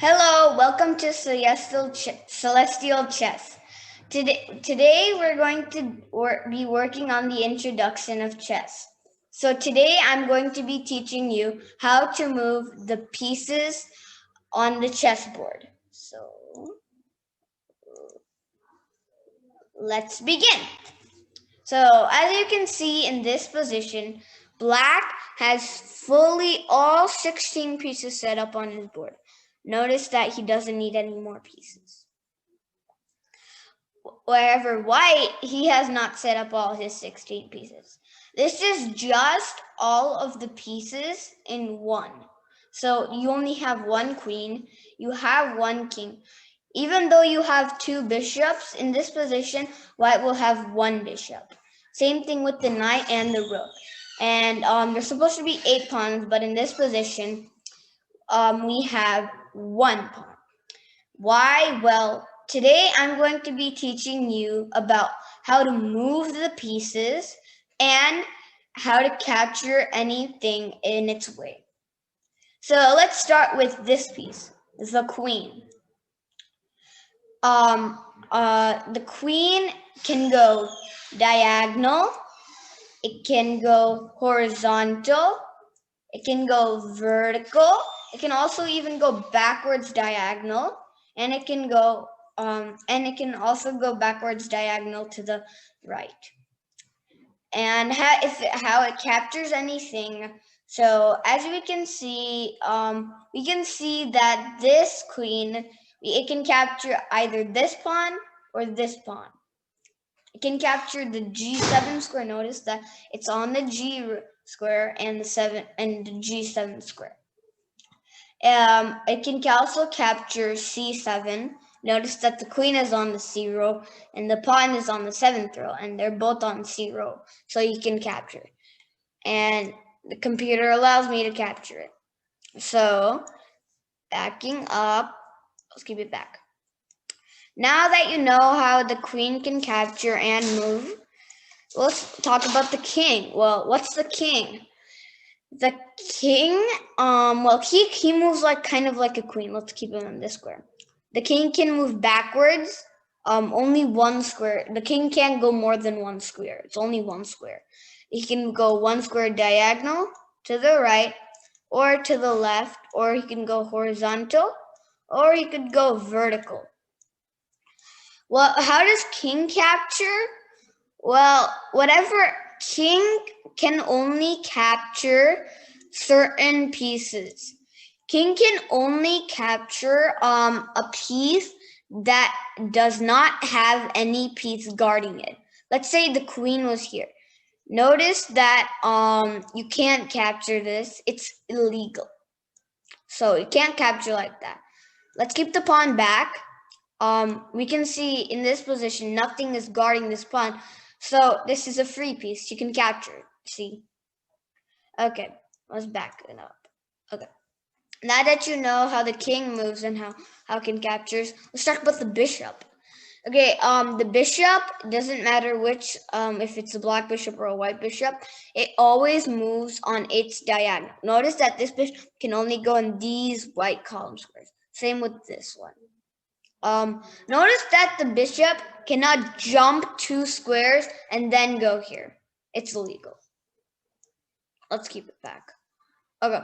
Hello, welcome to Celestial Chess. Today we're going to be working on the introduction of chess. So today I'm going to be teaching you how to move the pieces on the chessboard. So let's begin. So as you can see in this position, Black has fully all 16 pieces set up on his board. Notice that he doesn't need any more pieces. Wherever White, he has not set up all his 16 pieces. This is just all of the pieces in one. So you only have one queen, you have one king. Even though you have two bishops in this position, White will have one bishop. Same thing with the knight and the rook. And there's supposed to be 8 pawns, but in this position, we have 1 pawn. Why? Well, today I'm going to be teaching you about how to move the pieces and how to capture anything in its way. So let's start with this piece, the queen. The queen can go diagonal, it can go horizontal, it can go vertical, it can also even go backwards diagonal, and it can also go backwards diagonal to the right. And how it captures anything. So as we can see that this queen, it can capture either this pawn or this pawn. It can capture the G7 square. Notice that it's on the G square and the G7 square. It can also capture C7. Notice that the queen is on the C row and the pawn is on the 7th row, and they're both on C row, so you can capture it. And the computer allows me to capture it. So, backing up, let's keep it back. Now that you know how the queen can capture and move, let's talk about the king. Well, what's the king? The king, he moves like kind of like a queen. Let's keep him in this square. The king can move backwards, only one square. The king can't go more than one square. It's only one square. He can go one square diagonal to the right or to the left, or he can go horizontal, or he could go vertical. Well, how does king capture? Well, whatever king can only capture certain pieces. King can only capture a piece that does not have any piece guarding it. Let's say the queen was here. Notice that you can't capture this. It's illegal. So you can't capture like that. Let's keep the pawn back. We can see in this position, nothing is guarding this pawn. So this is a free piece. You can capture it. See? Okay, let's back it up. Okay. Now that you know how the king moves and how it can captures, let's talk about the bishop. Okay, the bishop, doesn't matter which, if it's a black bishop or a white bishop, it always moves on its diagonal. Notice that this bishop can only go in these white column squares. Same with this one. Notice that the bishop cannot jump 2 squares and then go here. It's illegal. Let's keep it back. Okay.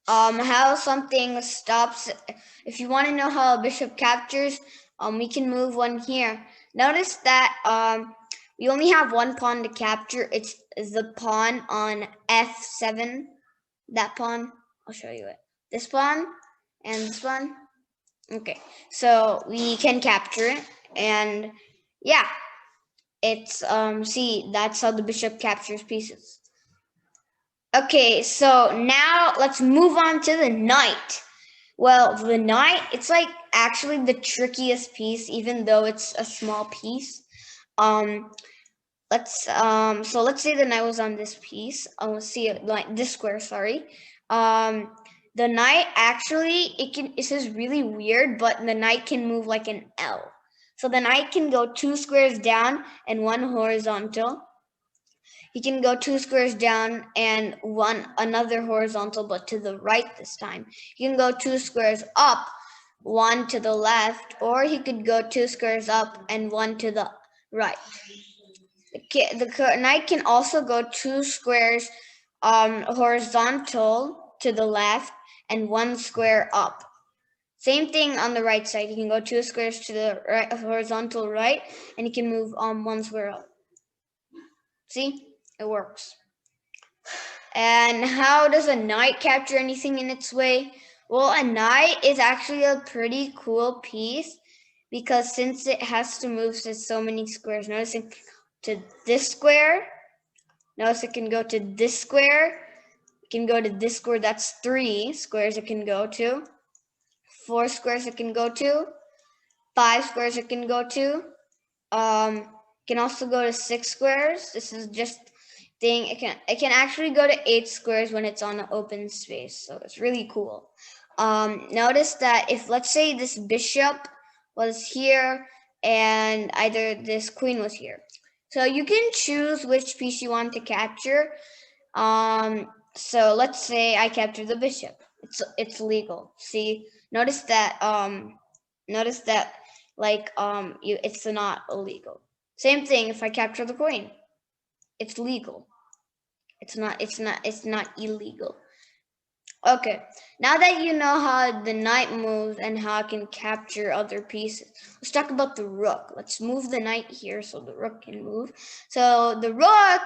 How something stops. If you want to know how a bishop captures, we can move one here. Notice that we only have one pawn to capture. It's the pawn on F7. That pawn. I'll show you it. This pawn and this pawn. Okay, so we can capture it, and yeah, it's see, that's how the bishop captures pieces. Okay, so now let's move on to the knight. Well, the knight, it's like actually the trickiest piece, even though it's a small piece. Let's say the knight was on this piece. Let's see it like this square, sorry. The knight actually, this is really weird, but the knight can move like an L. So the knight can go 2 squares down and 1 horizontal. he can go 2 squares down and another horizontal, but to the right this time. He can go 2 squares up, 1 to the left, or he could go 2 squares up and 1 to the right. The knight can also go 2 squares horizontal to the left and 1 square up. Same thing on the right side. He can go 2 squares to the right, horizontal right, and he can move 1 square up. See, it works. And how does a knight capture anything in its way? Well, a knight is actually a pretty cool piece because since it has to move to so many squares, notice it to this square. Notice it can go to this square. It can go to this square. That's 3 squares it can go to. 4 squares it can go to. 5 squares it can go to. Can also go to 6 squares. This is just thing. It can actually go to 8 squares when it's on an open space. So it's really cool. Notice that if, let's say, this bishop was here and either this queen was here. So you can choose which piece you want to capture. So let's say I capture the bishop. It's legal. See, notice that it's not illegal. Same thing if I capture the queen. It's legal. It's not illegal. Okay, now that you know how the knight moves and how it can capture other pieces, let's talk about the rook. Let's move the knight here so the rook can move. So the rook,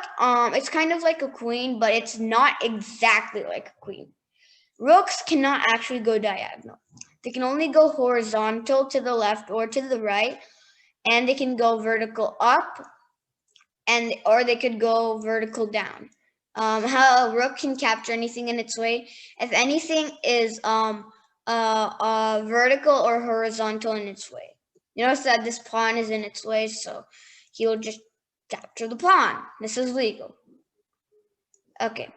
it's kind of like a queen, but it's not exactly like a queen. Rooks cannot actually go diagonal. They can only go horizontal to the left or to the right, and they can go vertical up, or they could go vertical down. How a rook can capture anything in its way, if anything is vertical or horizontal in its way. You notice that this pawn is in its way, so he'll just capture the pawn. This is legal. Okay.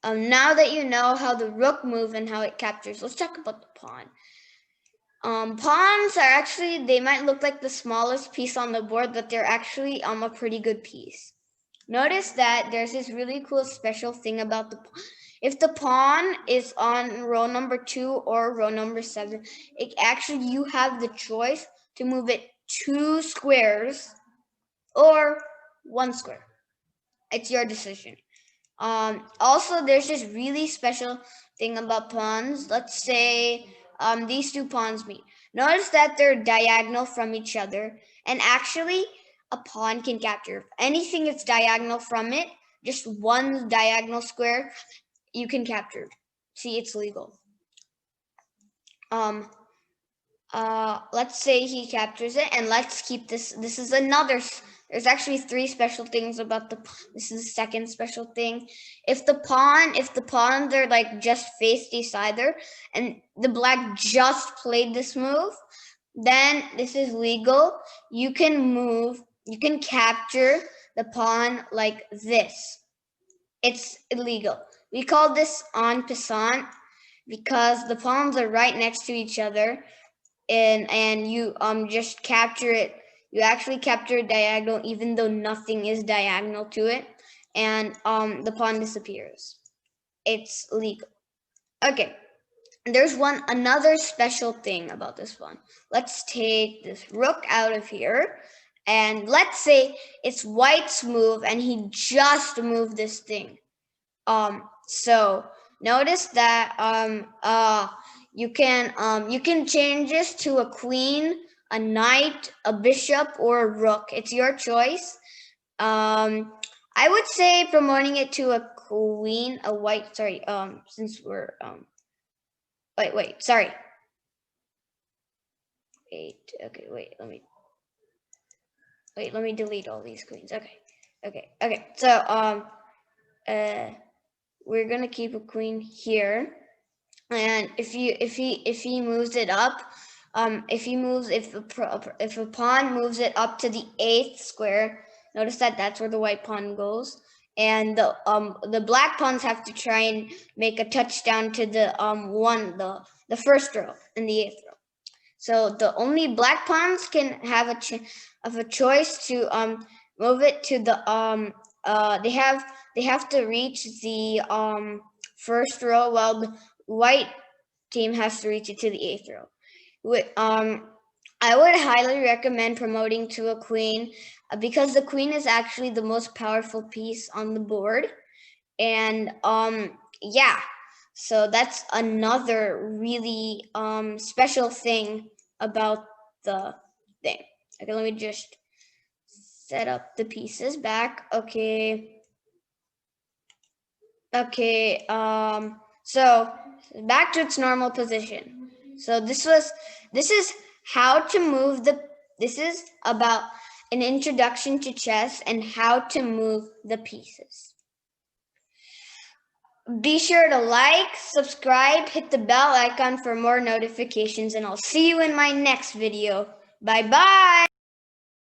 Now that you know how the rook moves and how it captures, let's talk about the pawn. Pawns are actually, they might look like the smallest piece on the board, but they're actually a pretty good piece. Notice that there's this really cool special thing about the pawn. If the pawn is on row number 2 or row number 7, you have the choice to move it 2 squares or 1 square. It's your decision. Also, there's this really special thing about pawns. Let's say these 2 pawns meet. Notice that they're diagonal from each other, and actually a pawn can capture anything that's diagonal from it. Just 1 diagonal square you can capture. See, it's legal. Let's say he captures it, and let's keep this. This is another. There's actually 3 special things about this is the second special thing. If the pawns are like just faced each other, and the black just played this move, then this is legal. You can capture the pawn like this. It's illegal. We call this en passant because the pawns are right next to each other, and you just capture it. You actually capture it diagonal even though nothing is diagonal to it, and the pawn disappears. It's legal. Okay, there's another special thing about this one. Let's take this rook out of here, and let's say it's white's move and he just moved this thing. So notice that you can change this to a queen, a knight, a bishop, or a rook. It's your choice. I would say promoting it to a queen, a white. Sorry. Since we're wait. Sorry. Wait. Okay. Wait. Let me delete all these queens. Okay. So we're gonna keep a queen here, and if he moves it up, if a pawn moves it up to the 8th square, notice that that's where the white pawn goes, and the black pawns have to try and make a touchdown to the first row and the 8th row. So the only black pawns can have a choice to move it to the they have to reach the first row, while the white team has to reach it to the 8th row. I would highly recommend promoting to a queen because the queen is actually the most powerful piece on the board. And yeah, so that's another really special thing about the thing. Okay, let me just set up the pieces back. Okay. Okay, so back to its normal position. So this is how to move this is about an introduction to chess and how to move the pieces. Be sure to like, subscribe, hit the bell icon for more notifications, and I'll see you in my next video. Bye-bye.